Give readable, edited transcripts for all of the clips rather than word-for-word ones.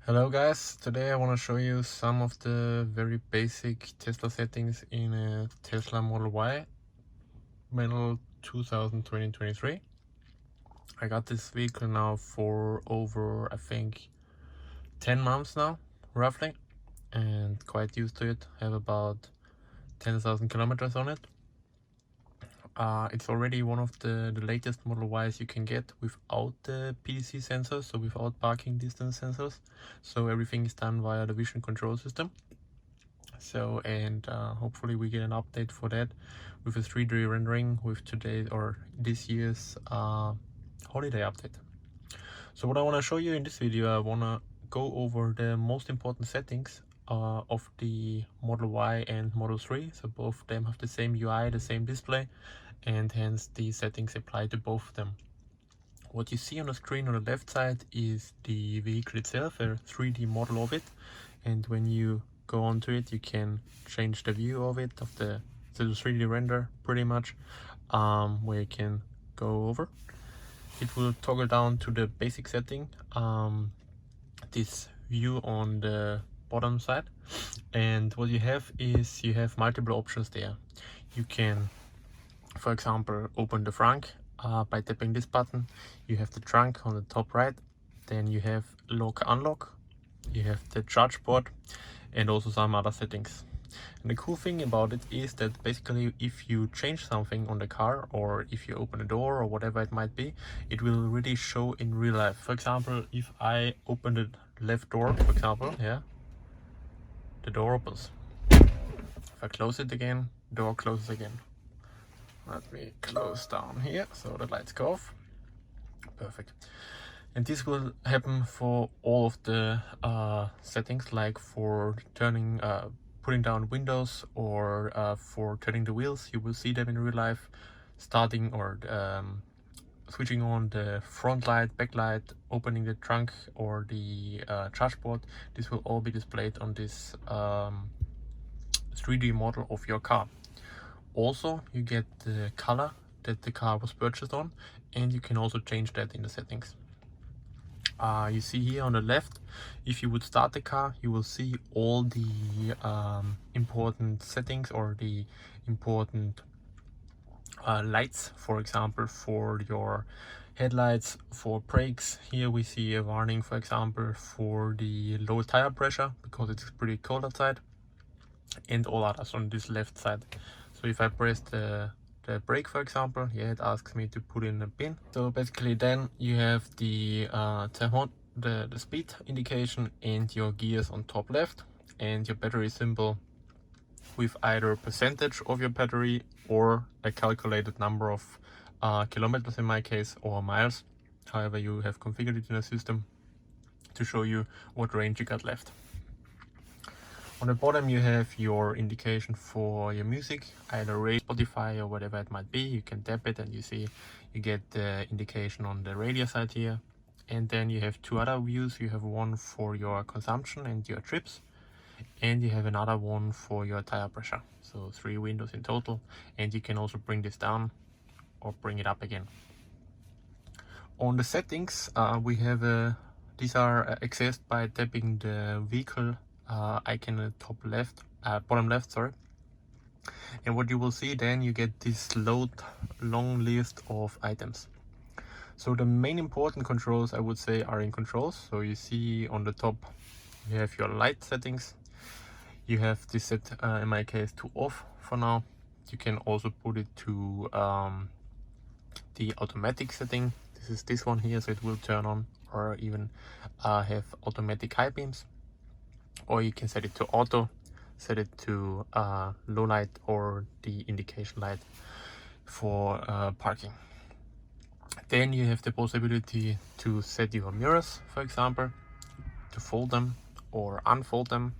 Hello guys, today I want to show you some of the very basic Tesla settings in a Tesla Model Y model 2020-23. I got this vehicle now for over I think 10 months now, roughly, and quite used to it. I have about 10,000 kilometers on it. It's already one of the latest Model Ys you can get without the PDC sensors, so without parking distance sensors. So everything is done via the vision control system. So, and hopefully we get an update for that with a 3D rendering with today or this year's holiday update. So what I want to show you in this video, I want to go over the most important settings of the Model Y and Model 3. So both of them have the same UI, the same display, and hence the settings apply to both of them. What you see on the screen on the left side is the vehicle itself, a 3D model of it, and when you go onto it you can change the view of it, of the 3D render pretty much, where you can go over. It will toggle down to the basic setting, this view on the bottom side, and what you have is you have multiple options there. You can, for example, open the trunk by tapping this button. You have the trunk on the top right, then you have lock unlock, you have the charge port, and also some other settings. And the cool thing about it is that basically if you change something on the car, or if you open a door or whatever it might be, it will really show in real life. For example, if I open the left door, for example, yeah, the door opens. If I close it again, door closes again. Let me close down here so the lights go off. Perfect. And this will happen for all of the settings, like for turning, putting down windows, or for turning the wheels. You will see them in real life, starting or switching on the front light, back light, opening the trunk or the charge port. This will all be displayed on this 3D model of your car. Also, you get the color that the car was purchased on, and you can also change that in the settings. You see here on the left, if you would start the car, you will see all the important settings, or the important lights, for example, for your headlights, for brakes. Here we see a warning, for example, for the low tire pressure because it's pretty cold outside, and all others on this left side. So if I press the brake, for example, yeah, it asks me to put in a pin. So basically then you have the speed indication and your gears on top left, and your battery symbol with either percentage of your battery or a calculated number of kilometers in my case, or miles, however you have configured it in the system, to show you what range you got left. On the bottom you have your indication for your music, either radio, Spotify, or whatever it might be. You can tap it and you see, you get the indication on the radio side here. And then you have two other views. You have one for your consumption and your trips, and you have another one for your tire pressure. So 3 windows in total, and you can also bring this down or bring it up again. On the settings, we have these are accessed by tapping the vehicle icon at top left, bottom left, sorry. And what you will see then, you get this long list of items. So the main important controls, I would say, are in controls. So you see on the top you have your light settings. You have this set in my case to off for now. You can also put it to the automatic setting. This is this one here, so it will turn on, or even have automatic high beams. Or you can set it to auto, set it to low light, or the indication light for parking. Then you have the possibility to set your mirrors, for example, to fold them or unfold them.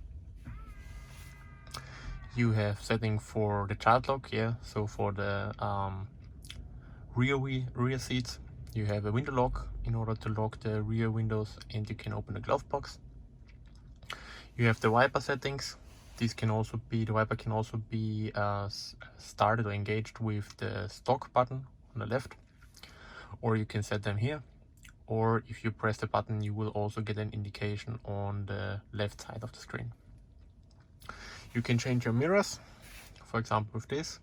You have setting for the child lock, yeah, so for the rear seats. You have a window lock in order to lock the rear windows, and you can open the glove box. You have the wiper settings. This can also be, the wiper can also be started or engaged with the stock button on the left, or you can set them here, or if you press the button, you will also get an indication on the left side of the screen. You can change your mirrors, for example with this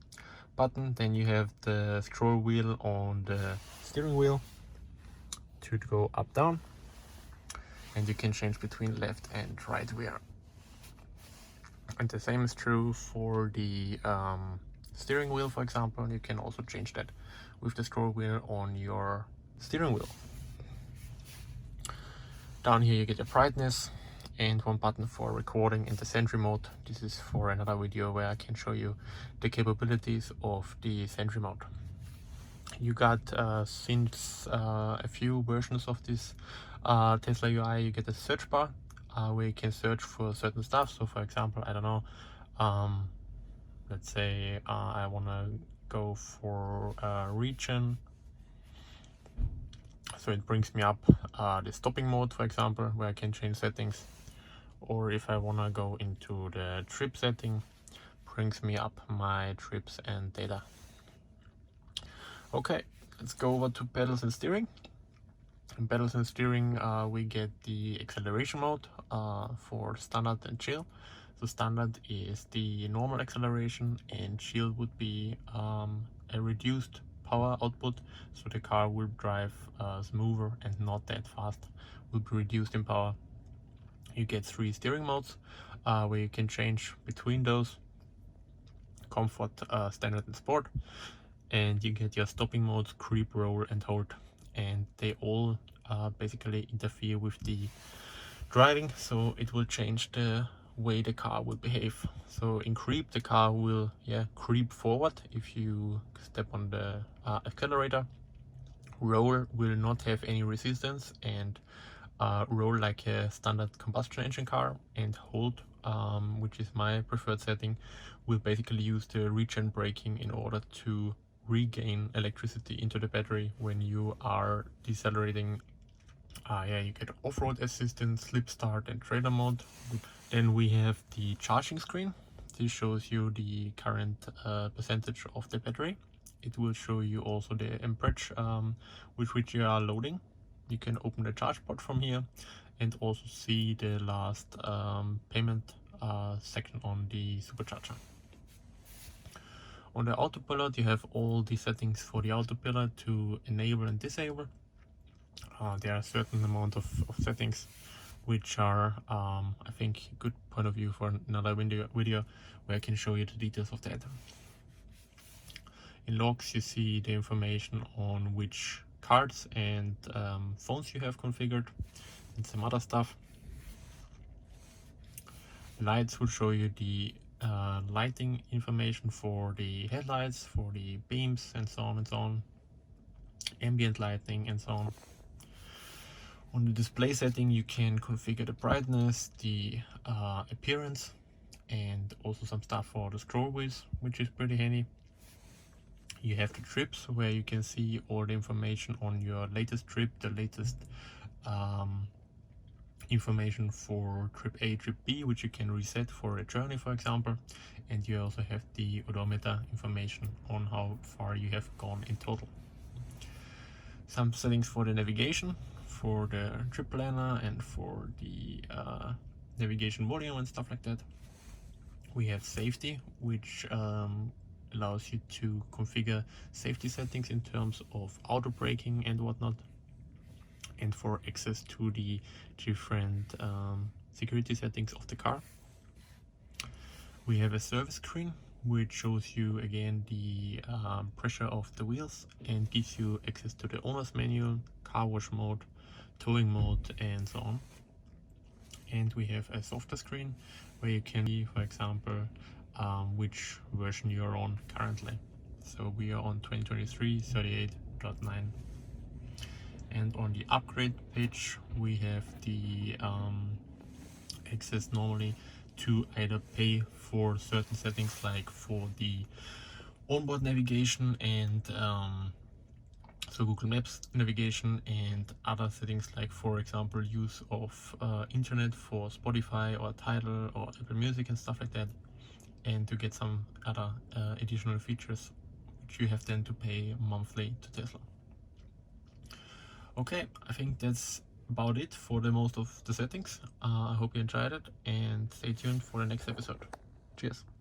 button. Then you have the scroll wheel on the steering wheel to go up down, and you can change between left and right rear. And the same is true for the steering wheel, for example. You can also change that with the scroll wheel on your steering wheel. Down here you get your brightness and one button for recording in the Sentry mode. This is for another video where I can show you the capabilities of the Sentry mode. You got since a few versions of this Tesla UI, you get a search bar where you can search for certain stuff. So for example, I don't know, let's say I want to go for a region. So it brings me up the stopping mode, for example, where I can change settings. Or if I want to go into the trip setting, brings me up my trips and data. Okay, let's go over to pedals and steering. In pedals and steering, we get the acceleration mode for standard and chill. So standard is the normal acceleration, and chill would be a reduced power output, so the car will drive smoother and not that fast, will be reduced in power. You get 3 steering modes where you can change between those: comfort, standard and sport. And you get your stopping modes: creep, roll and hold, and they all basically interfere with the driving, so it will change the way the car will behave. So in creep, the car will creep forward if you step on the accelerator. Roll will not have any resistance and roll like a standard combustion engine car. And hold, which is my preferred setting, will basically use the regen braking in order to regain electricity into the battery when you are decelerating. You get off-road assistance, slip start and trailer mode. Then we have the charging screen. This shows you the current percentage of the battery. It will show you also the amperage with which you are loading. You can open the charge port from here and also see the last payment section on the supercharger. On the autopilot, you have all the settings for the autopilot to enable and disable. There are a certain amount of settings which are, I think, a good point of view for another video where I can show you the details of that. In logs, you see the information on which cards and phones you have configured and some other stuff. Lights will show you the lighting information for the headlights, for the beams and so on and so on, ambient lighting and so on. On the display setting, you can configure the brightness, the appearance, and also some stuff for the scroll wheels, which is pretty handy. You have the trips where you can see all the information on your latest trip, the latest information for trip A, trip B, which you can reset for a journey, for example. And you also have the odometer information on how far you have gone in total. Some settings for the navigation, for the trip planner and for the navigation volume and stuff like that. We have safety, which allows you to configure safety settings in terms of auto braking and whatnot, and for access to the different security settings of the car. We have a service screen which shows you again the pressure of the wheels and gives you access to the owner's manual, car wash mode, towing mode and so on. And we have a software screen where you can see, for example, which version you are on currently. So we are on 2023 38.9. And on the upgrade page, we have the access normally to either pay for certain settings, like for the onboard navigation and so Google Maps navigation, and other settings like, for example, use of internet for Spotify or Tidal or Apple Music and stuff like that, and to get some other additional features which you have then to pay monthly to Tesla. Okay, I think that's about it for the most of the settings. I hope you enjoyed it and stay tuned for the next episode. Cheers.